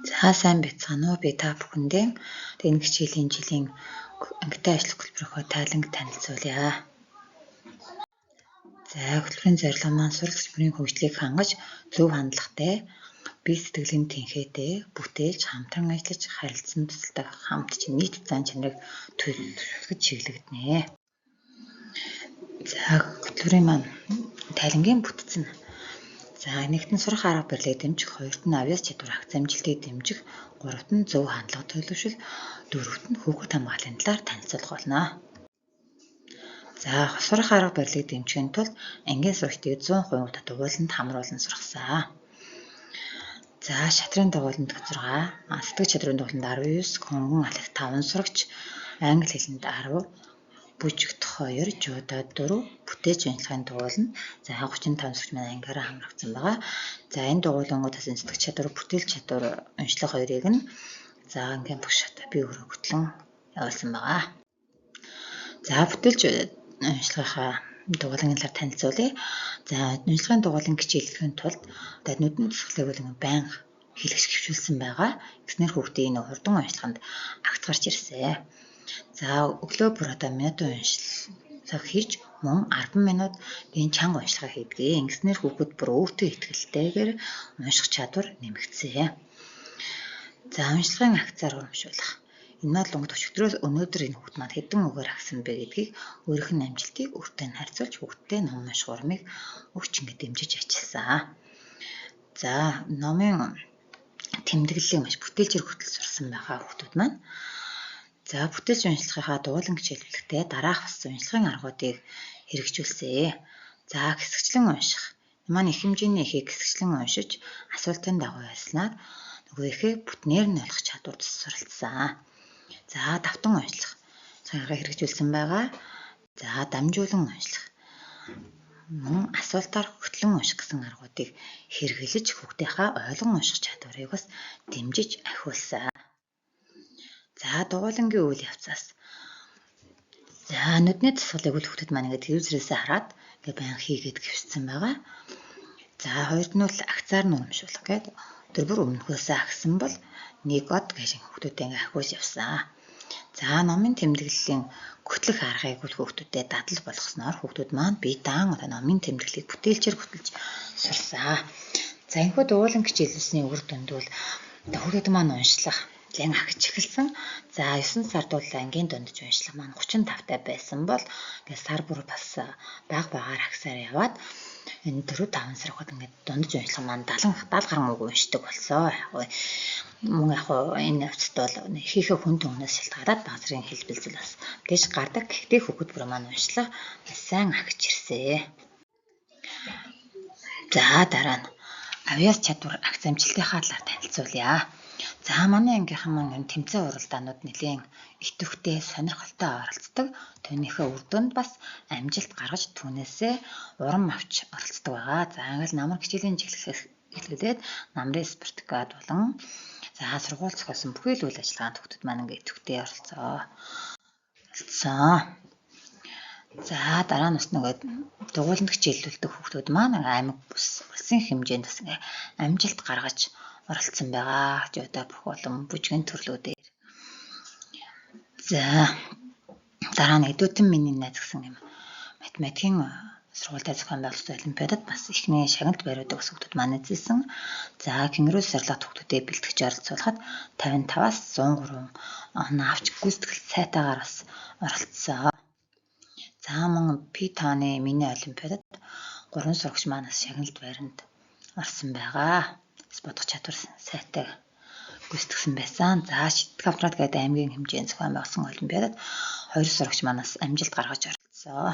За сайн байцгаана уу? Би та бүхэндээ энэ хичээлийн жилийн ангитай ажил хөтөлбөрөөр тайланг танилцуулъя. За хөтөлбөрийн зорилго маань сурагч бүрийн хөгжлийг хангаж зөв хандлагатай бие сэтгэлийн тэнхээтэй бүтээж хамтран ажиллаж харилцан тусалдаг хамт нийт зан чанарыг төлөвлөхөж чиглэгдэнэ. За хөтөлбөрийн маань тайлангийн бүтцэн. За нэгт нь сурах арга барилыг дэмжих, хоёрт нь авьяас чадвар агц амжилтыг дэмжих, гуравт нь зөв хандлага төлөвшил, дөрөвт нь хүүхэд хамгааллын талаар танилцуулах болно. За сурах арга барилыг дэмжихийн тулд ангийн сурагчдыг 100% дугуйланд хамруулан сургасан. За шатрын дугуйланд 6, сэтгэж чадрын дугуйланд 19, хөнгөн алхах 5 сурагч, англи хэлэнд 10, бүжигт 2, жуудад 4, бүтээж уншлагын дугуйланд за 35 сурагч маань ангиараа хамрагдсан байгаа. За энэ дугуйлангуудаас сэтгэж чадвар, бүтээл чадвар, уншлах хоёрыг нь за ангийн багш бие өрөө хөтлөн явуулсан байгаа. За бүтээлч уншлагынхаа дугуйлангийн талаар танилцуулъя. За уншлагын дугуйлан хичээллэхийн тулд нүдэн тусгалыг бол байнга хэлэгч хөвшүүлсэн байгаа. Эснэр хүүхдийн энэ хурдан уншлаганд агт гарч ирсэн. За өглөө бүр минутын уншлага хийж мөн 10 минут энэ чанга уншлага хийдэг. Ингэснээр хүүхэд бүр өөртөө ихтгэлтэйгээр унших чадвар нэмэгдсэн. За уншлагын агцаар урамшуулах. Энэ бол өчигдрөөс өнөөдөр энэ хүүхэд маань хэдэн үгээр агсан бэ гэдгийг өөрийнх нь амжилтыг өөртөө нь харьцуулж хүүхдтэй ном унших урамыг өгч ингэ дэмжиж ажилласан. За номын тэмдэглэлийг маш бүтээлчээр хөтөл сурсан байгаа хүүхдүүд маань за бүтээлч уншлагынхаа дугуйлан хичээллэхдээ дараах бас уншлагын аргуудыг хэрэгжүүлсэн. За хэсэгчлэн унших. Маань их хэмжээний ихийг хэсэгчлэн уншиж асуултын дагуу ярьснаар нөгөөхөө бүтнээр нь ойлгох чадвар суралцсан. За давтан уншлах. Цагаараа хэрэгжүүлсэн байгаа. За дамжуулан уншлах. Мөн асуултаар хөтлөн унших гэсэн аргуудыг хэрэглэж хүүхдийнхаа ойлгон унших чадварыг бас дэмжиж ахиулсан. За дугуйлангийн үйл явцаас. За нүдний тусгалыг үл хүүхдүүд маань ингээд телевизээрээс хараад ингээд баян хийгээд гівцсэн байгаа. За хоёрд нь бол агцаар нь урамшуулах гэдэг. Тэр бүр өмнөхөөс агсан бол нэг од гэж хүүхдүүдэд ингээд ахиулж явсан. За номын тэмдэглэлийн хөтлөх аргыг үл хүүхдүүдэд дадал болгосноор хүүхдүүд маань бие даан номын тэмдэглэлийг бүтээлчээр хөтөлж сурсан. За энэхүү дугуйлан хичээллэсний үр дүнд бол хүүхдүүд маань уншлах зэн агч эхэлсэн. За 9 сард бол ангийн дундаж уншлах маань 35 таа байсан бол ингээд сар бүр бас багаар агсаар яваад энэ 4-5 сар хот ингээд дундаж уншлах маань 70 гаруй үг уншдаг болсон. Мөн энэ явцад бол ихийнхээ хүн түнээс шалтгаалаад базрын хэлбэлзэл бас тэгж гардаг. Гэхдээ хүүхэд бүр маань уншлах сайн агч ирсэн. За дараа нь авьяас чадвар агц амжилтынхаа талаар танилцуулъя. За манай ангийнхан маань тэмцээн уралдаанууд нэлийн идэвхтэй сонирхолтой оролцдог. Түүнийхээ үр дүнд бас амжилт гаргаж түүнээсээ урам авч оролцдог байгаа. За англи намар хичээлийн чиглэлээс илгүүлээд намрын спортикад болон за сургууль зохиосон бүхий л үйл ажиллагаанд хүүхдүүд маань ингээд идэвхтэй оролцсон. За дараа нь бас нөгөө дугуйланд хичээллүүлдэг хүүхдүүд маань аймаг улсын хэмжээнд бас ингээд амжилт гаргаж оролцсон байгаа. Жуудаа бүх болон бүжгийн төрлүүдээр. За дараа нь эдүүтэн миний найз гэсэн юм математикийн сургуультай зохион байгуулалтын олимпиадад бас ихний шагналд бариудаг хүүхдүүд маань эзэлсэн. За Кенгуру сарлахад хүүхдүүдэд бэлтгэж оролцуулахад 55-аас 103 он авч гүйцэтгэл сайтаагаар бас оролцсон. За мөн Питоны миний олимпиадад 3 сурагч маань шагналд баринд орсон байгаа. Бодох чадвар сайтай гүйцэтгсэн байсан. За Шитгэн авторат гэдэг аймгийн хэмжээнд зохион байгуулсан олимпиадад 2 сурагч манаас амжилт гаргаж оролцсон.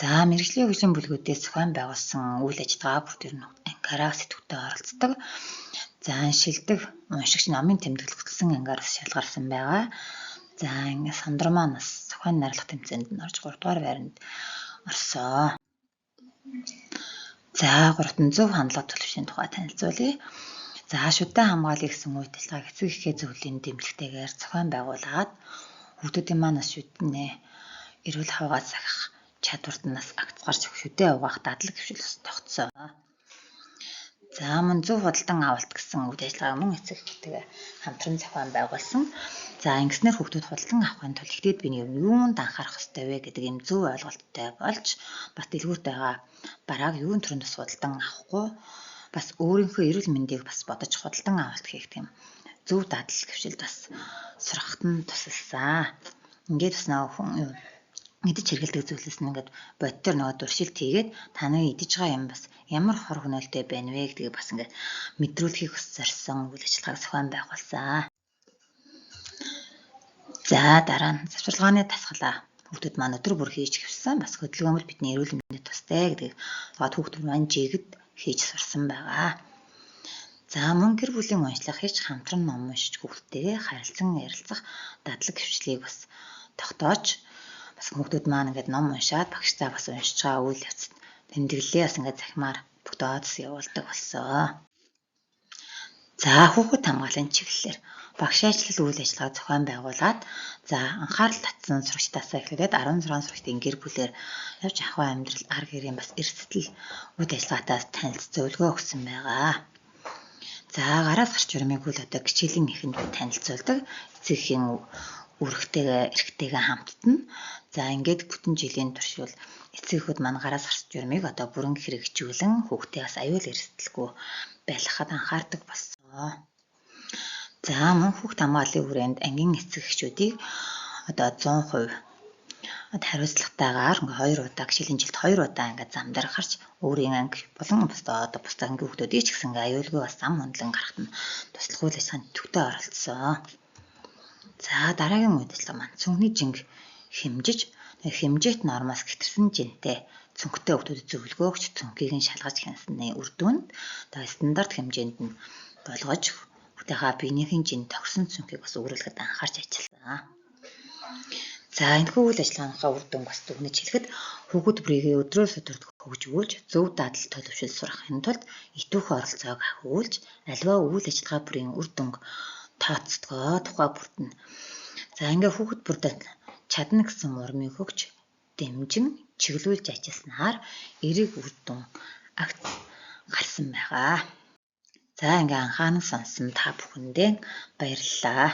За мэргэжлийн хөгжлийн бүлгүүдээс зохион байгуулсан үйл ажиллагаа бүгд нь ангиараа сэтгүүтээ оролцдог. За шилдэг уншигч номын тэмдэглэл хөтлсөн ангиар шалгарсан байгаа. За ингэ сандруу манаас зохион найруулах тэмцээнд нь орж 3 дугаар байранд орсон. За 3 зөв хандлага төлөвшлийн тухай танилцуулъя. За шүдэн хамгаалъя гэсэн үйлдэлийг эцэг эхээ зөвлөлийн дэмжлэгтэйгээр зохион байгуулад хүүхдүүдийн манаас шүднээ эрүүл хаваагаа сахих чадварт нас агц гарч шүдэн угаах дадлаг хөвшил тогтсон. За мөн зөв худалдан авалт гэсэн үйл ажиллагаа мөн эцэг эхтэйгээ хамтран зохион байгуулсан. За ингэснээр хүүхдүүд худалдан авахын тулд ихтэйд биений юунд анхаарах ёстой вэ гэдэг ийм зөв ойлголттой болж бас дэлгүүртэйгээ барааг юун төрөнд бас худалдан авахгүй бас өөрийнхөө эрүүл мэндийг бас бодож худалдан авалт хийх тийм зөв дадал хөвшилд бас сурахад нь тусалсан. Ингээд бас нөгөө хүн идэж хэргэлдэг зүйлээс нь ингээд бодтоор нөгөө дуршилт хийгээд таны идэж байгаа юм бас ямар хор хөнөөлтэй байна вэ гэдгийг бас ингээд мэдрүүлэхийг бас зорьсон үйл ажиллагааг зохион байгуулсан. За дараа нь завчиргааны дасгалаа хүүхдүүд маань өдөр бүр хийж хэвссэн. Бас хөдөлгөөнөөр бидний эрүүл мэндэд тустай гэдгийг хүүхдүүд маань жигд хийж сурсан байгаа. За мөн гэр бүлийн уншлах хийж хамтран ном уншиж хүүхдтэйгээ харилцан ярилцах дадлаг хвшлийг бас тогтоож бас хүүхдүүд маань ингээд ном уншаад багштай бас уншиж байгаа үйл явцад тэмдэглэлээ бас ингээд захимаар тогтоож явуулдаг болсон. За хүүхэд хамгааллын чиглэлээр багш ажил үйл ажиллагаа зохион байгуулад за анхаарал татсан сурагчдаасаа эхлээд 16 сурагчдын гэр бүлээр явж ахуй амьдрал ар гэрийн бас эрсдэл үйл ажиллагаатай танилцуулга өгсөн байгаа. За гараас гарч урмыг үл одоо гिचэлийн ихэнд танилцуулдаг эцэгхийн эрэгтэйгээ хамттна. За ингээд бүтэн жилийн турш бол эцэгүүд маань гараас гарч урмыг одоо бүрэн хэрэгжүүлэн хүүхдээ бас аюул эрсдэлгүй байлгахад анхаардаг болсон. За мөн хүүхд хамгааллын хүрээнд ангийн эцэг эхчүүдийг одоо 100% хариуцлагатайгаар 2 удаа гişлийн жилд 2 удаа ингээд зам дээр гарч өөрийн анги болон бусдаа анги хүүхдүүдийг ч гэсэн аюулгүй бас зам хөндлөн гарахад нь туслах үйл ажиллагаанд төвтэй оролцсон. За дараагийн үйл ажиллагаа маань цүнхний жинг хэмжиж хэмжээт нормоос хэтэрсэн жинтэй цүнхтэй хүүхдүүдэд зөвлөгөө өгч цүнхийг нь шалгаж хянсны үр дүнд одоо стандарт хэмжээнд нь болгож хүүхдийнхаа биенийхэн жин тогсон цүнхийг бас өөрчлөхөд анхаарч ажилласан. За энэхүү үйл ажиллагааныхаа үр дүнг бас дүгнэж хэлэхэд хүүхэд бүрийгээ өдрөөс өдөрт хөгжүүлж зөв дадал төлөвшөл сурахын тулд итүүхэн оролцоог агуулж аливаа үйл ажиллагаа бүрийн үр дүнг тооцдгоо тухай бүрдэнэ. За ингээ хүүхэд бүрдээ чадна гэсэн урмыг өгч дэмжин чиглүүлж ажилласнаар эерэг үр дүн агт гарсан байгаа. За ингээ анхааран сонссон та бүхэндээ баярлалаа.